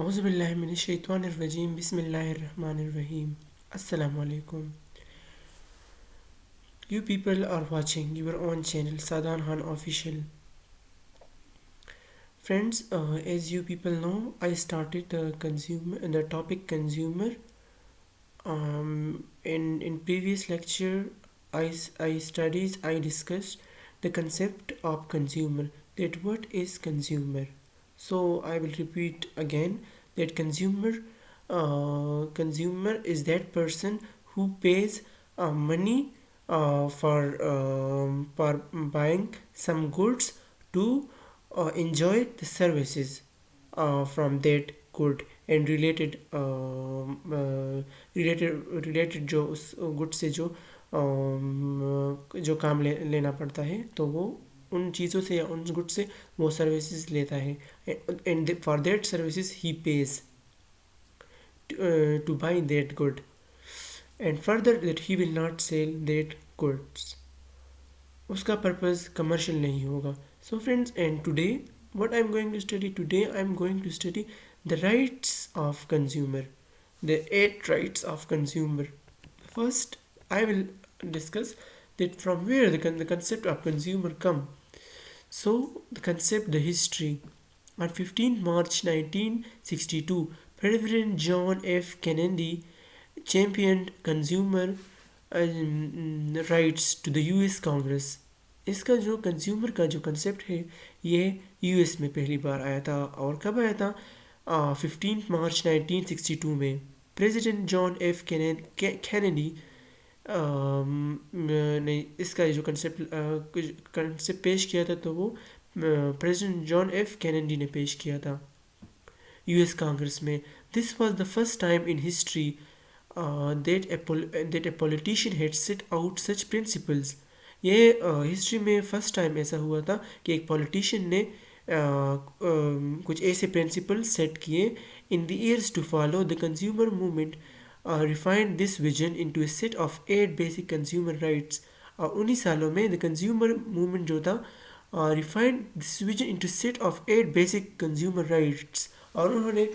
اعوذ باللہ من الشیطان الرجیم بسم اللہ الرحمن الرحیم السلام علیکم. You people are watching your own channel Sadan Khan Official. Friends, as you people know, I started the topic consumer. In previous lecture, I discussed the concept of consumer. That what is consumer? So I will repeat again that consumer is that person who pays money for buying some goods to enjoy the services from that good and related جو اس good سے جو کام لینا پڑتا ہے تو وہ ان چیزوں سے یا ان گڈ سے وہ سروسز لیتا ہے and for that services he pays to buy that good and further that he will not sell that goods. اس کا پرپز کمرشل نہیں ہوگا. So friends, and today what I'm going to study today, I'm going to study the rights of consumer, the 8 rights of consumer. First, I will discuss that from where the concept of consumer come. So the concept, the history. On 15 March 1962, President John F. Kennedy championed consumer rights to the US Congress. اس کا جو consumer کا جو concept ہے یہ U S میں پہلی بار آیا تھا. اور کب آیا تھا؟ 15 مارچ 1962 میں پریزیڈنٹ جان ایف کینیڈی نے اس کا جو کنسیپٹ پیش کیا تھا تو وہ پریزیڈنٹ جان ایف کینیڈی نے پیش کیا تھا یو ایس کانگریس میں. This was the first time in history that a politician had set out such principles. یہ ہسٹری میں فرسٹ ٹائم ایسا ہوا تھا کہ ایک پولیٹیشین نے کچھ ایسے پرنسپل سیٹ کیے. In the years to follow the consumer movement refined this vision into a set of 8 basic consumer rights. اور 19 سالوں میں دا کنزیومر موومنٹ جو تھا refined this vision into set of 8 basic consumer rights. اور انہوں نے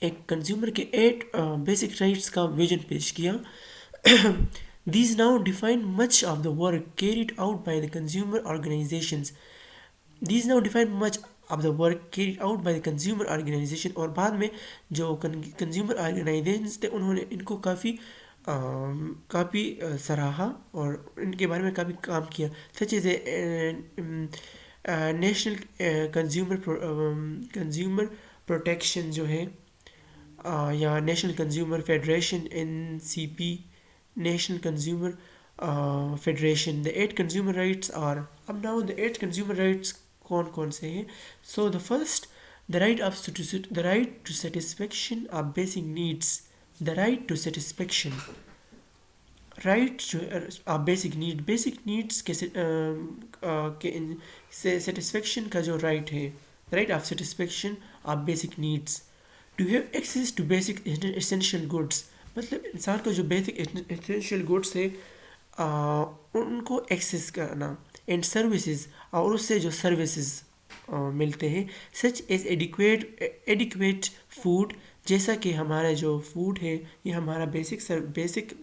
ایک consumer کے 8 بیسک رائٹس کا ویژن پیش کیا. These now define much of the work carried out by the consumer organizations. اور بعد میں جو کنزیومر آرگنائزیشنز تھے انہوں نے ان کو کافی سراہا اور ان کے بارے میں کافی کام کیا. سچ از اے نیشنل کنزیومر پروٹیکشن جو ہے یا national consumer federation NCP, National Consumer Federation. The 8 consumer rights are, اب now the 8 consumer rights کون سے ہیں. So the first, the right to satisfaction of basic needs. The right to satisfaction, right جو basic needs کے satisfaction کا جو right ہے, right of satisfaction of basic needs. To have access to basic essential goods, مطلب انسان کو جو basic essential goods ہے ان کو ایکسیس کرنا. اینڈ سروسز, اور اس سے جو سروسز ملتے ہیں, سچ ایز ایڈیکویٹ فوڈ, جیسا کہ ہمارا جو فوڈ ہے یہ ہمارا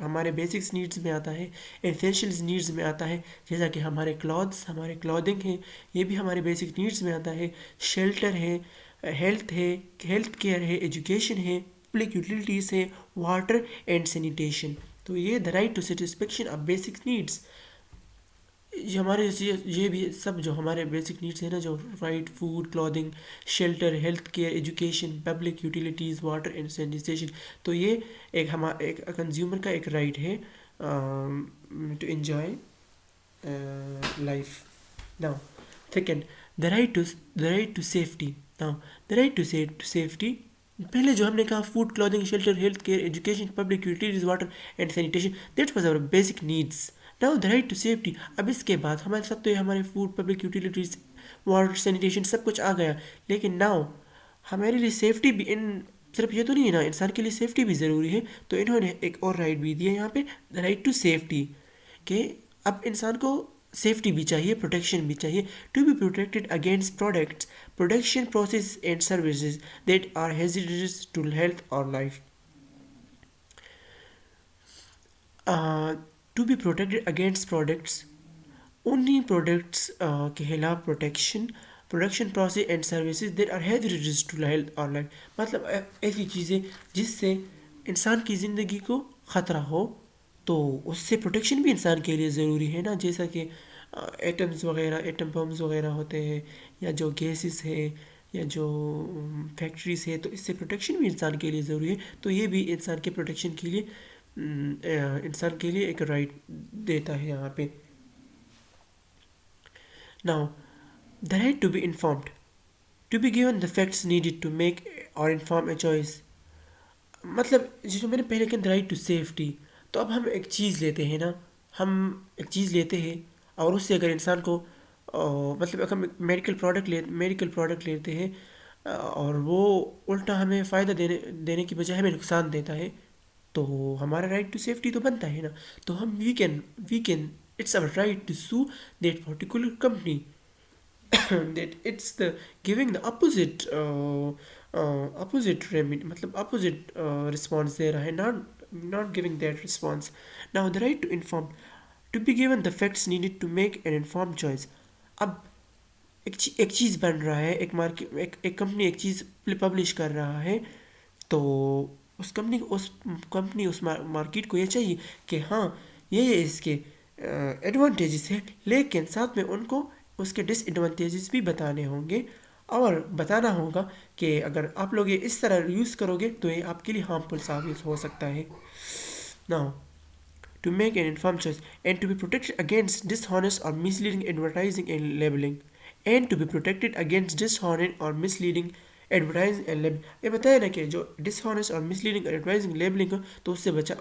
ہمارے بیسکس نیڈز میں آتا ہے, ایسینشیلز نیڈز میں آتا ہے. جیسا کہ ہمارے کلودنگ ہیں یہ بھی ہمارے بیسک نیڈز میں آتا ہے. شیلٹر ہے, ہیلتھ کیئر ہے, ایجوکیشن ہے, پبلک یوٹیلیٹیز ہے, واٹر اینڈ سینیٹیشن. تو یہ the right to satisfaction of basic needs. یہ بھی سب جو ہمارے بیسک نیڈس ہیں نا, جو right food, clothing, shelter, health care, education, public utilities, water and sanitation. تو یہ ایک کنزیومر کا ایک رائٹ ہے to enjoy life. Now second, the right to safety. Now the right to safety, پہلے جو ہم نے کہا food, clothing, shelter, health care, education, public utilities, water and sanitation, that was our basic needs. Now the right to safety, اب اس کے بعد ہمارے ساتھ تو یہ ہمارے food, public utilities, water, sanitation سب کچھ آ گیا. لیکن ناؤ ہمارے لیے سیفٹی بھی, صرف یہ تو نہیں ہے نا, انسان کے لیے سیفٹی بھی ضروری ہے. تو انہوں نے ایک اور رائٹ بھی دی ہے یہاں پہ, دا رائٹ ٹو سیفٹی, کہ اب انسان کو سیفٹی بھی چاہیے، پروٹیکشن بھی چاہیے. To be protected against products, production process and services that are hazards to health or life. To be protected against products, انہیں پروڈکٹس کے خلاف production process and services that are hazards to health or life. مطلب ایسی چیزیں جس سے انسان کی زندگی کو خطرہ ہو، تو اس سے پروٹیکشن بھی انسان کے لیے ضروری ہے نا. جیسا کہ ایٹمز وغیرہ، ایٹم بمز وغیرہ ہوتے ہیں، یا جو گیسز ہے، یا جو فیکٹریز ہے، تو اس سے پروٹیکشن بھی انسان کے لیے ضروری ہے. تو یہ بھی انسان کے پروٹیکشن کے لیے انسان کے لیے ایک رائٹ دیتا ہے یہاں پہ. Now, the right to be informed, to be given the facts needed to make or inform a choice. مطلب جو میں نے پہلے کہا رائٹ ٹو سیفٹی، تو اب ہم ایک چیز لیتے ہیں نا، ہم ایک چیز لیتے ہیں اور اس سے اگر انسان کو مطلب اگر ہم میڈیکل پروڈکٹ لیتے ہیں اور وہ الٹا ہمیں فائدہ دینے کی بجائے ہمیں نقصان دیتا ہے، تو ہمارا رائٹ ٹو سیفٹی تو بنتا ہے نا. تو ہم we can it's our right to sue that particular company that it's the giving the opposite remedy، مطلب opposite response دے رہا ہے، not giving that response. Now the right to inform, to be given the facts needed to make an informed choice. اب ایک چیز بن رہا ہے، ایک company ایک چیز پبلش کر رہا ہے، تو اس کمپنی اس مارکیٹ کو یہ چاہیے کہ ہاں یہ اس کے ایڈوانٹیجز ہیں، لیکن ساتھ میں ان کو اس کے ڈس ایڈوانٹیجز بھی بتانے ہوں گے، اور بتانا ہوگا کہ اگر آپ لوگ یہ اس طرح یوز کرو گے تو یہ آپ کے لیے ہارمفل ثابت ہو سکتا ہے. Now, to make an informed choice and to be protected against dishonest or misleading advertising and labeling. And to be protected against dishonest or misleading advertising and labeling. یہ بتایا نا کہ جو dishonest اور misleading advertising labeling ہو تو اس سے بچا،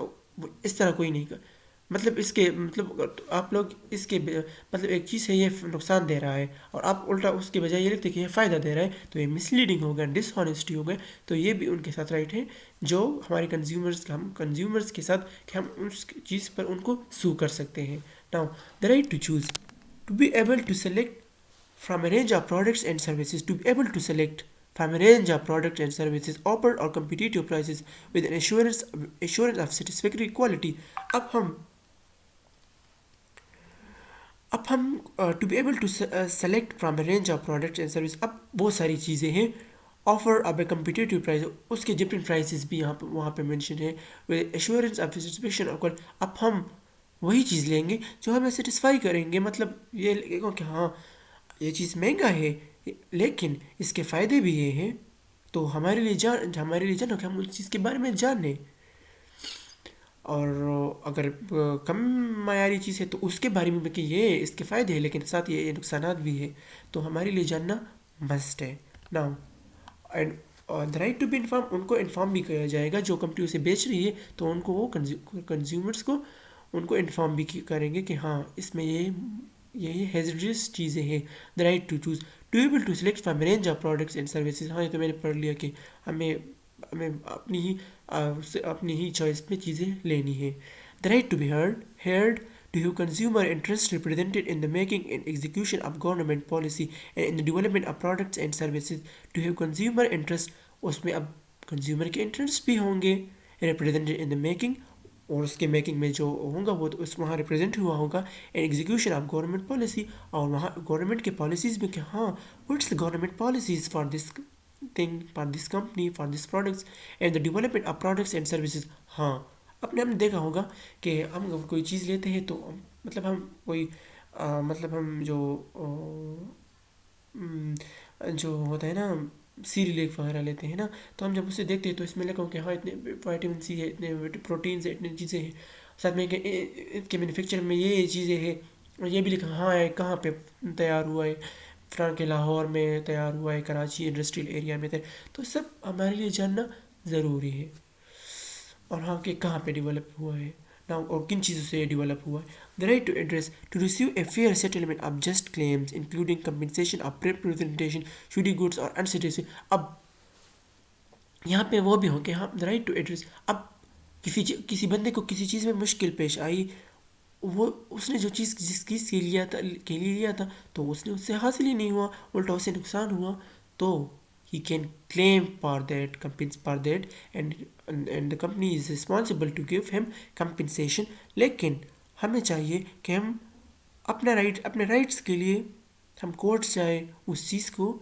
اس طرح کوئی نہیں کر. مطلب اس کے مطلب آپ لوگ اس کے مطلب ایک چیز ہے یہ نقصان دے رہا ہے اور آپ الٹا اس کے بجائے یہ لکھتے کہ یہ فائدہ دے رہا ہے، تو یہ مس لیڈنگ ہو گیا، ڈس ہانیسٹی ہو گیا. تو یہ بھی ان کے ساتھ رائٹ ہے جو ہمارے کنزیومرز کے ساتھ کہ ہم اس چیز پر ان کو سو کر سکتے ہیں. Now the right to choose, to be able to select from a range of products and services, to be able to select from a range of products and services offered or competitive prices with an assurance of satisfactory quality. اب ہم to be able to select from a range of products and service, اب بہت ساری چیزیں ہیں. Offer اب اے competitive price, اس کے different prices بھی وہاں پہ مینشن ہے. With assurance of satisfaction of quality, اب ہم وہی چیز لیں گے جو ہمیں سیٹسفائی کریں گے. مطلب یہ لگے گا کہ ہاں یہ چیز مہنگا ہے لیکن اس کے فائدے بھی یہ ہیں، تو ہمارے لیے جانو کہ ہم اس چیز کے بارے میں جانیں. اور اگر کم معیاری چیز ہے تو اس کے بارے میں کہ یہ اس کے فائدے ہیں لیکن ساتھ یہ نقصانات بھی ہے، تو ہمارے لیے جاننا مسٹ ہے. Now and the right to be inform, ان کو انفارم بھی کیا جائے گا جو کمپنی اسے بیچ رہی ہے، تو ان کو وہ کنزیومرس کو ان کو انفارم بھی کریں گے کہ ہاں اس میں یہ ہیزرڈس چیزیں ہیں. The right to choose, to able to select from range of products and services. ہاں یہ تو میں نے پڑھ لیا کہ ہمیں اپنی ہی چوائس میں چیزیں لینی ہے. The right to be heard, to have consumer interest represented in the making and execution of government policy and in the development of products and services. To have consumer interest, اس میں اب consumer کے interest بھی ہوں گے represented in the making, اور اس کے making میں جو ہوگا وہ تو اس وہاں ریپرزینٹ ہوا ہوگا. And execution of government policy, اور وہاں گورنمنٹ کے پالیسیز میں کہ ہاں what's the government policies for this thing, for this company, for these products and the development of products and services. ہاں ہم نے دیکھا ہوگا کہ ہم کوئی چیز لیتے ہیں تو مطلب ہم کوئی ہم جو ہوتا ہے نا سیریلیک وغیرہ لیتے ہیں نا، تو ہم جب اسے دیکھتے ہیں تو اس میں لکھا ہو کہ ہاں اتنے وائٹامن سی ہے، اتنے پروٹینز ہے، اتنی چیزیں ہیں، ساتھ میں کہ اس کے مینوفیکچر میں یہ چیزیں ہیں، اور یہ بھی لکھا ہاں کہاں پہ تیار ہوا ہے، فرانس کے لاہور میں تیار ہوا ہے، کراچی انڈسٹریل ایریا میں تو سب ہمارے لیے جاننا ضروری ہے. اور ہاں کہ کہاں پہ ڈیولپ ہوا ہے نا، اور کن چیزوں سے یہ ڈیولپ ہوا ہے. The right to address, to receive a fair settlement of just claims including compensation of representation shoddy goods or unsatisfy. اب یہاں پہ وہ بھی ہو کہ ہاں دا رائٹ ٹو ایڈریس، اب کسی بندے کو کسی چیز میں مشکل پیش آئی، وہ اس نے جو چیز جس چیز کے لیے لیا تھا تو اس نے اس سے حاصل ہی نہیں ہوا, الٹا اسے نقصان ہوا, تو he can claim for that for that, and the company is responsible to give him compensation. لیکن ہمیں چاہیے کہ ہم اپنے رائٹس کے لیے ہم کورٹ جائیں, اس چیز کو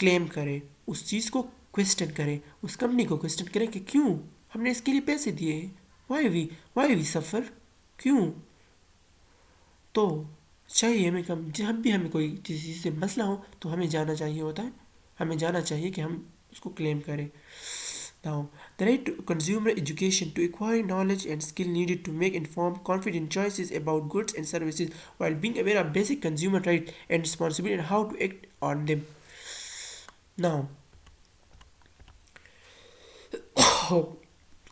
کلیم کریں, اس چیز کو کوشچن کریں, اس کمپنی کو کوشچن کریں کہ کیوں ہم نے اس کے لیے پیسے دیے ہیں, وائی وی سفر, کیوں. تو چاہیے ہمیں جب بھی ہمیں کوئی چیز سے مسئلہ ہو تو ہمیں جانا چاہیے ہوتا ہے, ہمیں جانا چاہیے کہ ہم اس کو کلیم کریں. Now, the right to consumer education to acquire knowledge and skill needed to make informed, confident choices about goods and services while being aware of basic consumer rights and responsibility and how to act on them. Now,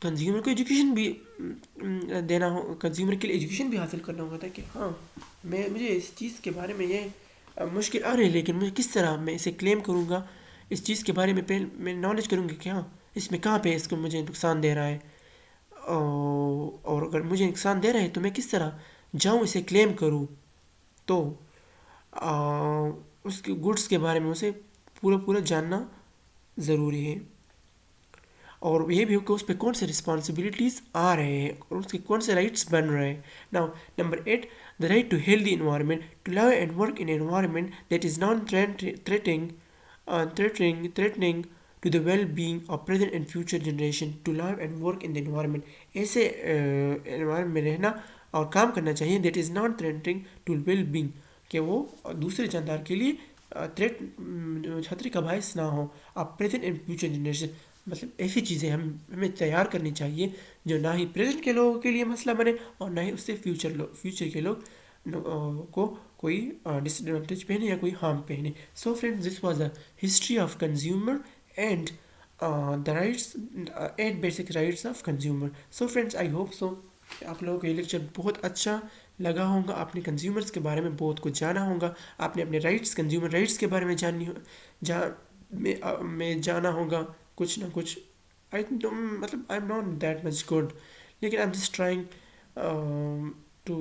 consumer کو education بھی دینا ہو, consumer کے لیے education بھی حاصل کرنا ہوتا ہے کہ ہاں مجھے اس چیز کے بارے میں یہ مشکل آ رہی ہے, لیکن مجھے کس طرح میں اسے کلیم کروں گا, اس چیز کے بارے میں میں نالج کروں گا کہ ہاں اس میں کہاں پہ اس کو مجھے نقصان دے رہا ہے, اور اگر مجھے نقصان دے رہا ہے تو میں کس طرح جاؤں اسے کلیم کروں. تو اس کے گڈس کے بارے میں اسے پورا جاننا ضروری ہے, اور یہ بھی ہو کہ اس پہ کون سے رسپانسبلٹیز آ رہے ہیں اور اس کے کون سے رائٹس بن رہے ہیں. Now number 8, the right to healthy environment, to live and work in an environment that is non-threatening to the well-being of present and future generation. To live and work in the environment, ایسے environment میں رہنا اور کام کرنا چاہیے that is non-threatening to well-being, کہ وہ دوسرے جاندار کے لیے خطرے کا باعث نہ ہو, آپ present and future generation, مطلب ایسی چیزیں ہمیں تیار کرنی چاہیے جو نہ ہی پریزنٹ کے لوگوں کے لیے مسئلہ بنے اور نہ ہی اس سے فیوچر کے لوگ کو کوئی ڈس ایڈوانٹیج پہنے یا کوئی ہارم پہنے. So friends, this was a history of consumer and the rights and basic rights of consumer. So friends, I hope so آپ لوگوں کو یہ لیکچر بہت اچھا لگا ہوگا, آپ نے کنزیومرس کے بارے میں بہت کچھ جانا ہوگا, آپ نے اپنے رائٹس کنزیومر رائٹس کے بارے میں جانا ہوگا کچھ نہ کچھ. مطلب I am not that much good, لیکن I am just trying to,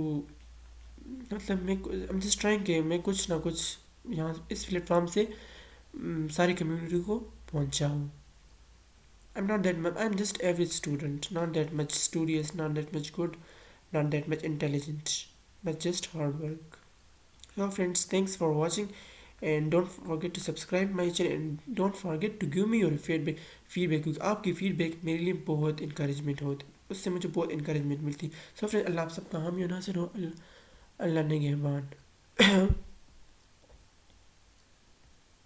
مطلب میں ایم جسٹ ٹرائنگ کہ میں کچھ نہ کچھ یہاں اس پلیٹ فارم سے ساری کمیونٹی کو پہنچاؤں. I'm not that much, I'm just average student, not that much studious, not that much good, not that much intelligent, but just hard work. So friends, thanks for watching, and don't forget to subscribe my channel, and don't forget to give me your feedback کیونکہ آپ کی feed back میرے لیے بہت encouragement ہوتی, اس سے مجھے بہت انکریجمنٹ ملتی. سو فرینڈ, اللہ آپ سب کا حامی و ناصر ہو, اللہ نگہبان.